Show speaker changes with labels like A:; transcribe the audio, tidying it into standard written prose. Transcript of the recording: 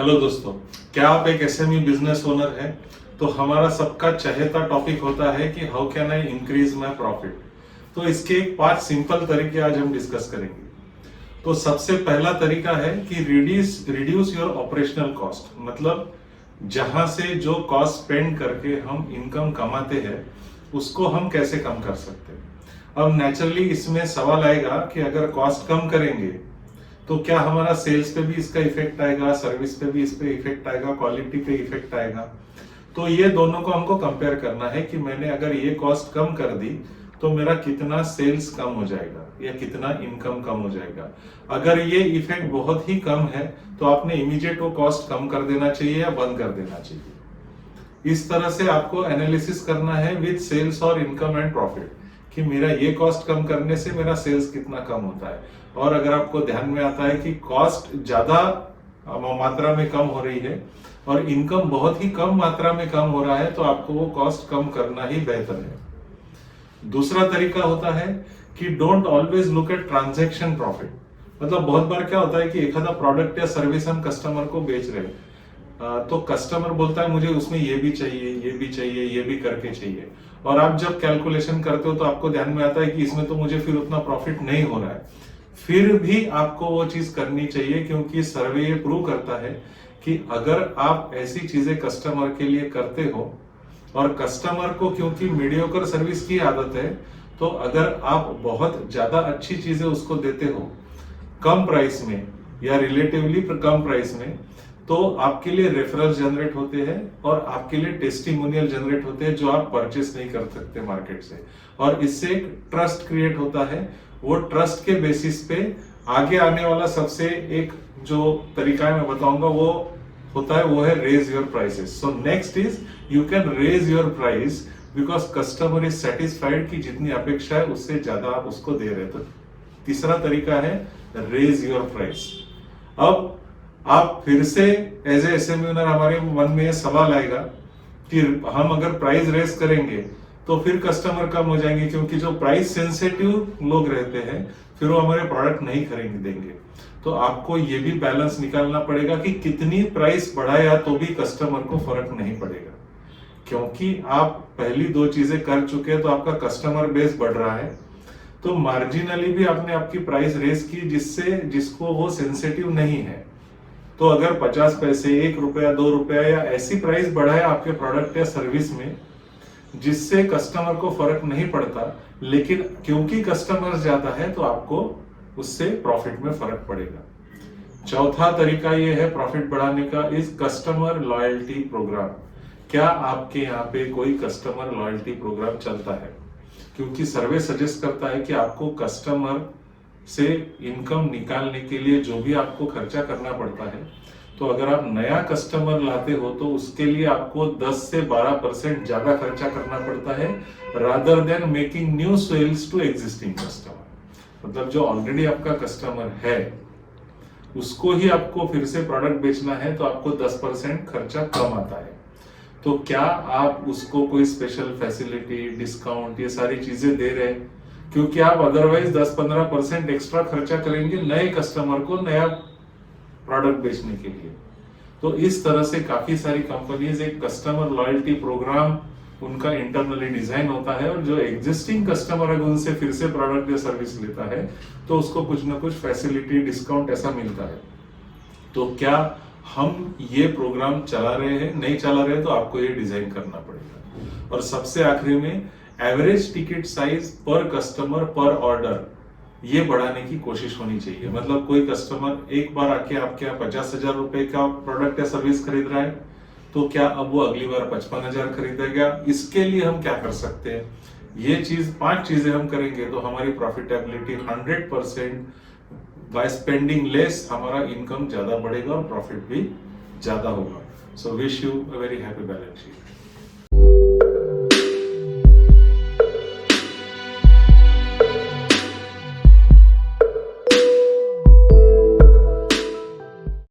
A: Hello दोस्तों, क्या आप एक एसएमई बिजनेस ओनर हैं? तो हमारा सबका चहेता टॉपिक होता है कि how can I increase my profit. तो इसके एक 5 सिंपल तरीके आज हम डिस्कस करेंगे। तो सबसे पहला तरीका है कि रिड्यूस योर ऑपरेशनल कॉस्ट, मतलब जहां से जो कॉस्ट स्पेंड करके हम इनकम कमाते हैं उसको हम कैसे कम कर सकते हैं। अब नेचुरली इसमें सवाल आएगा कि अगर कॉस्ट कम करेंगे तो क्या हमारा सेल्स पे भी इसका इफेक्ट आएगा, सर्विस पे भी इस पे इफेक्ट आएगा, क्वालिटी पे इफेक्ट आएगा। तो ये दोनों को हमको कंपेयर करना है कि मैंने अगर ये कॉस्ट कम कर दी तो मेरा कितना सेल्स कम हो जाएगा या कितना इनकम कम हो जाएगा। अगर ये इफेक्ट बहुत ही कम है तो आपने इमीडिएट वो कॉस्ट कम कर देना चाहिए या बंद कर देना चाहिए। इस तरह से आपको एनालिसिस करना है विद सेल्स और इनकम एंड प्रॉफिट कि मेरा ये कॉस्ट कम करने से मेरा सेल्स कितना कम होता है। और अगर आपको ध्यान में आता है कि कॉस्ट ज्यादा मात्रा में कम हो रही है और इनकम बहुत ही कम मात्रा में कम हो रहा है तो आपको वो कॉस्ट कम करना ही बेहतर है। दूसरा तरीका होता है कि don't always look at transaction profit. मतलब बहुत बार क्या होता है कि एक आधा प्रोडक्ट या सर्विस हम कस्टमर को बेच रहे हैं तो कस्टमर बोलता है मुझे उसमें ये भी चाहिए, ये भी चाहिए, ये भी करके चाहिए। और आप जब कैलकुलेशन करते हो तो आपको ध्यान में आता है कि इसमें तो मुझे फिर उतना प्रॉफिट नहीं हो रहा है। फिर भी आपको वो चीज करनी चाहिए क्योंकि सर्वे ये प्रूव करता है कि अगर आप ऐसी चीजें कस्टमर के लिए करते हो और कस्टमर को क्योंकि मीडियोकर सर्विस की आदत है तो अगर आप बहुत ज्यादा अच्छी चीजें उसको देते हो कम प्राइस में या रिलेटिवली कम प्राइस में तो आपके लिए रेफरल्स जनरेट होते हैं और आपके लिए टेस्टिमोनियल जनरेट होते हैं जो आप परचेस नहीं कर सकते मार्केट से। और इससे एक ट्रस्ट क्रिएट होता है। वो ट्रस्ट के बेसिस पे आगे आने वाला सबसे एक जो तरीका है मैं बताऊंगा वो होता है वो है raise your prices. So next is you can raise your price because customer is satisfied कि जितनी अपेक्षा है उससे ज्यादा आप उसको दे रहे। तो तीसरा तरीका है रेज योर प्राइस। अब आप फिर से एज ए एसएमई ओनर हमारे मन में सवाल आएगा कि हम अगर प्राइस रेज करेंगे तो फिर कस्टमर कम हो जाएंगे क्योंकि जो प्राइस सेंसिटिव लोग रहते हैं फिर वो हमारे प्रोडक्ट नहीं खरीदेंगे। तो आपको ये भी बैलेंस निकालना पड़ेगा कि कितनी प्राइस बढ़ाया तो भी कस्टमर को फर्क नहीं पड़ेगा क्योंकि आप पहली दो चीजें कर चुके हैं तो आपका कस्टमर बेस बढ़ रहा है। तो मार्जिनली भी आपने आपकी प्राइस रेज की जिसको वो सेंसिटिव नहीं है। तो अगर 50 पैसे, 1 रुपया, 2 रुपया या ऐसी प्राइस बढ़ाए आपके प्रोडक्ट या सर्विस में जिससे कस्टमर को फर्क नहीं पड़ता लेकिन क्योंकि कस्टमर ज्यादा है तो आपको उससे प्रॉफिट में फर्क पड़ेगा। चौथा तरीका ये है प्रॉफिट बढ़ाने का इज कस्टमर लॉयल्टी प्रोग्राम। क्या आपके यहाँ पे कोई कस्टमर लॉयल्टी प्रोग्राम चलता है? क्योंकि सर्वे सजेस्ट करता है कि आपको कस्टमर से इनकम निकालने के लिए जो भी आपको खर्चा करना पड़ता है तो अगर आप नया कस्टमर लाते हो तो उसके लिए आपको 10 से 12% ज्यादा खर्चा करना पड़ता है rather than making new sales to existing customer. मतलब जो ऑलरेडी आपका कस्टमर है उसको ही आपको फिर से प्रोडक्ट बेचना है तो आपको 10% खर्चा कम आता है। तो क्या आप उसको कोई स्पेशल फैसिलिटी, डिस्काउंट ये सारी चीजें दे रहे हैं? क्योंकि आप अदरवाइज 10-15% एक्स्ट्रा खर्चा करेंगे नए कस्टमर को नया प्रोडक्ट बेचने के लिए। तो इस तरह से काफी सारी कंपनीज एक कस्टमर लॉयल्टी प्रोग्राम उनका इंटरनली डिजाइन होता है और जो एग्जिस्टिंग कस्टमर अगर उनसे फिर से प्रोडक्ट या सर्विस लेता है तो उसको कुछ ना कुछ फैसिलिटी, डिस्काउंट ऐसा मिलता है। तो क्या हम ये प्रोग्राम चला रहे हैं? नहीं चला रहे तो आपको ये डिजाइन करना पड़ेगा। और सबसे आखिरी में एवरेज टिकट साइज पर कस्टमर पर ऑर्डर ये बढ़ाने की कोशिश होनी चाहिए। मतलब कोई कस्टमर एक बार आके आपके यहाँ 50,000 रुपए का प्रोडक्ट या सर्विस खरीद रहा है तो क्या अब वो अगली बार 55,000 खरीदेगा? इसके लिए हम क्या कर सकते हैं? ये 5 चीजें हम करेंगे तो हमारी प्रॉफिटेबिलिटी 100% बाय स्पेंडिंग लेस हमारा इनकम ज्यादा बढ़ेगा और प्रॉफिट भी ज्यादा होगा। So wish you a very happy balance sheet.